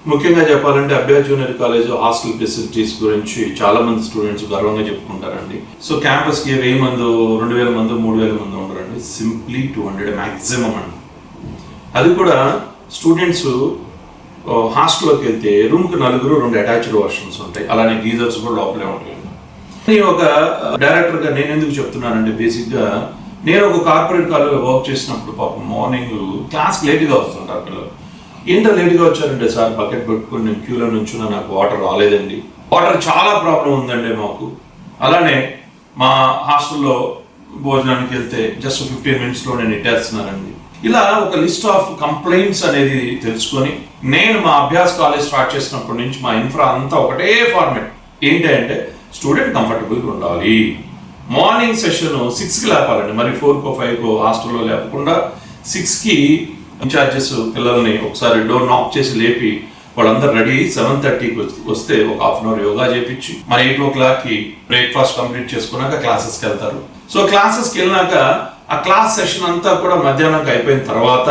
ముఖ్యంగా చెప్పాలంటే Abhyas junior college hostel facilities గురించి చాలా మంది స్టూడెంట్స్ గర్వంగా చెప్పుకుంటారండి. సో క్యాంపస్కి 1000 మంది 2000 మంది 3000 మంది ఉండరండి, సింప్లీ 200 మ్యాక్సిమం అండి. అది కూడా స్టూడెంట్స్ హాస్టల్లోకి వెళ్తే రూమ్కి 4 2 అటాచ్డ్ వాష్రూమ్స్ ఉంటాయి, అలానే గీజర్స్ కూడా లోపలే ఉంటాయి. నేను ఒక డైరెక్టర్గా నేను ఎందుకు చెప్తున్నానంటే, బేసిక్గా నేను ఒక కార్పొరేట్ కాలేజ్లో వర్క్ చేసినప్పుడు పాపం మార్నింగ్ క్లాస్కి లేట్గా వస్తుంటారు పిల్లలు. ఏంటో లేట్గా వచ్చారంటే, సార్ బకెట్ పెట్టుకుని నేను క్యూలో నుంచున్నా, నాకు వాటర్ రాలేదండి, వాటర్ చాలా ప్రాబ్లం ఉందండి మాకు. అలానే మా హాస్టల్లో భోజనానికి వెళ్తే జస్ట్ 15 మినిట్స్లో నేను ఇట్టేస్తున్నానండి. ఇలా ఒక లిస్ట్ ఆఫ్ కంప్లైంట్స్ అనేది తెలుసుకొని నేను మా అభ్యాస్ కాలేజ్ స్టార్ట్ చేసినప్పటి నుంచి మా ఇన్ఫ్రా అంతా ఒకటే ఫార్మేట్. ఏంటి అంటే, స్టూడెంట్ కంఫర్టబుల్గా ఉండాలి, మార్నింగ్ సెషన్ 6కి లేపాలండి, మరి 4కో 5కో హాస్టల్లో లేకుండా 6కి ఇన్ఛార్జెస్ పిల్లల్ని ఒకసారి డోర్ నాక్ చేసి లేపి వాళ్ళందరూ రెడీ 7:30కి వస్తే ఒక హాఫ్ అన్ అవర్ యోగా చేయించి మరి 8 o'clockకి బ్రేక్ఫాస్ట్ కంప్లీట్ చేసుకున్నాక క్లాసెస్కి వెళ్తారు. సో క్లాసెస్కి వెళ్ళినాక ఆ క్లాస్ సెషన్ అంతా కూడా మధ్యాహ్నం అయిపోయిన తర్వాత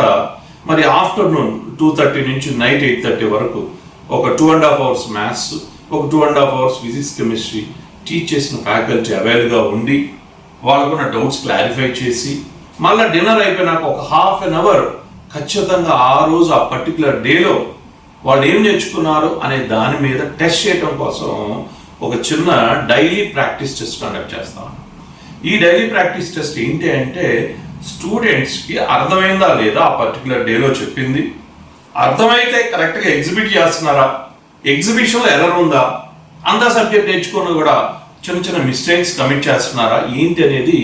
మరి ఆఫ్టర్నూన్ 2:30 నుంచి నైట్ 8:30 వరకు ఒక 2.5 hours మ్యాథ్స్, ఒక 2.5 hours ఫిజిక్స్ కెమిస్ట్రీ టీచ్ చేసిన ఫ్యాకల్టీ అవైలబుల్గా ఉండి వాళ్ళకున్న డౌట్స్ క్లారిఫై చేసి మళ్ళీ డిన్నర్ అయిపోయినాక ఒక హాఫ్ అన్ అవర్ ఖచ్చితంగా ఆ రోజు ఆ పర్టికులర్ డేలో వాళ్ళు ఏం నేర్చుకున్నారు అనే దాని మీద టెస్ట్ చేయడం కోసం ఒక చిన్న డైలీ ప్రాక్టీస్ టెస్ట్ కండక్ట్ చేస్తాం. ఈ డైలీ ప్రాక్టీస్ టెస్ట్ ఏంటి అంటే, స్టూడెంట్స్కి అర్థమైందా లేదా ఆ పర్టికులర్ డేలో చెప్పింది, అర్థమైతే కరెక్ట్గా ఎగ్జిబిట్ చేస్తున్నారా, ఎగ్జిబిషన్లో ఎర్రర్ ఉందా, అంతా సబ్జెక్ట్ నేర్చుకున్న కూడా చిన్న చిన్న మిస్టేక్స్ కమిట్ చేస్తున్నారా ఏంటి అనేది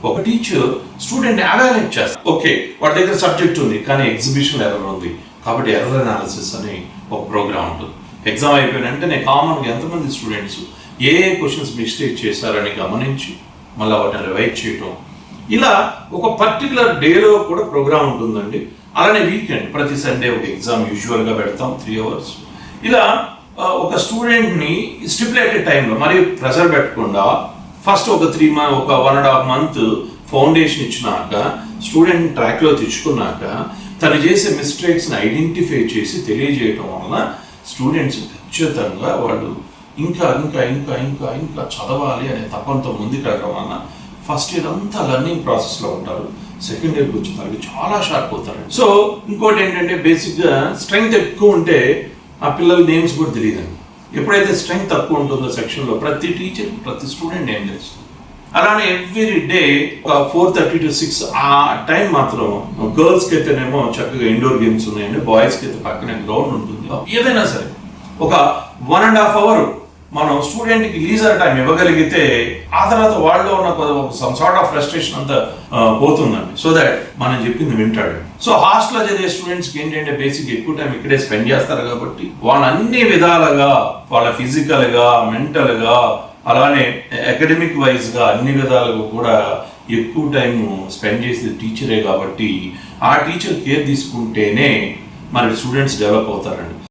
ఒక టీచర్ స్టూడెంట్ ఎవాల్యుయేట్ చేస్తారు. ఓకే, వాడి దగ్గర సబ్జెక్ట్ ఉంది కానీ ఎగ్జిబిషన్ ఎర్రర్ ఉంది, కాబట్టి ఎర్రర్ అనాలిసిస్ అని ఒక ప్రోగ్రామ్ ఉంటుంది. ఎగ్జామ్ అయిపోయిన వెంటనే కామన్గా ఎంతమంది స్టూడెంట్స్ ఏ క్వశ్చన్స్ మిస్టేక్ చేశారని గమనించి మళ్ళీ వాటిని రివైజ్ చేయటం, ఇలా ఒక పర్టికులర్ డేలో కూడా ప్రోగ్రామ్ ఉంటుందండి. అలానే వీకెండ్ ప్రతి సండే ఒక ఎగ్జామ్ యూజువల్గా పెడతాం 3 hours. ఇలా ఒక స్టూడెంట్ని స్టిపులేటెడ్ టైంలో మరి ప్రెషర్ పెట్టకుండా ఫస్ట్ ఒక 1.5 month ఫౌండేషన్ ఇచ్చినాక స్టూడెంట్ ట్రాక్లో తెచ్చుకున్నాక తను చేసే మిస్టేక్స్ని ఐడెంటిఫై చేసి తెలియజేయటం వలన స్టూడెంట్స్ ఖచ్చితంగా వాళ్ళు ఇంకా ఇంకా ఇంకా ఇంకా ఇంకా చదవాలి అనే తపంతో ముందుకెళ్ళడం వలన ఫస్ట్ ఇయర్ అంతా లెర్నింగ్ ప్రాసెస్లో ఉంటారు, సెకండ్ ఇయర్కి వచ్చిన తర్వాత చాలా షార్ప్ అవుతారు. సో ఇంకోటి ఏంటంటే, బేసిక్గా స్ట్రెంగ్త్ ఎక్కువ ఉంటే ఆ పిల్లల నేమ్స్ కూడా తెలియదండి. ఎప్పుడైతే స్ట్రెంగ్త్ తక్కువ ఉంటుందో సెక్షన్లో ప్రతి టీచర్ ప్రతి స్టూడెంట్ నేమ్ తెలుస్తుంది. అలానే ఎవ్రీ డే 4:30 to 6 ఆ టైం మాత్రం గర్ల్స్కి అయితేనేమో చక్కగా ఇండోర్ గేమ్స్ ఉన్నాయండి, బాయ్స్కి అయితే పక్కనే గ్రౌండ్ ఉంటుంది. ఏదైనా సరే ఒక 1.5 hour మనం స్టూడెంట్కి లీజర్ టైం ఇవ్వగలిగితే ఆ తర్వాత వాళ్ళలో ఉన్న సమ్ సార్ట్ ఆఫ్ ఫ్రస్ట్రేషన్ అంతా పోతుందండి. సో దట్ మనం చెప్పింది వింటాడు. సో హాస్టల్లో చదివే స్టూడెంట్స్కి ఏంటంటే, బేసిక్ ఎక్కువ టైం ఇక్కడే స్పెండ్ చేస్తారు కాబట్టి వాళ్ళు అన్ని విధాలుగా వాళ్ళ ఫిజికల్గా మెంటల్గా అలానే అకాడమిక్ వైజ్గా అన్ని విధాలుగా కూడా ఎక్కువ టైం స్పెండ్ చేసేది టీచరే కాబట్టి ఆ టీచర్ కేర్ తీసుకుంటేనే మరి స్టూడెంట్స్ డెవలప్ అవుతారండి.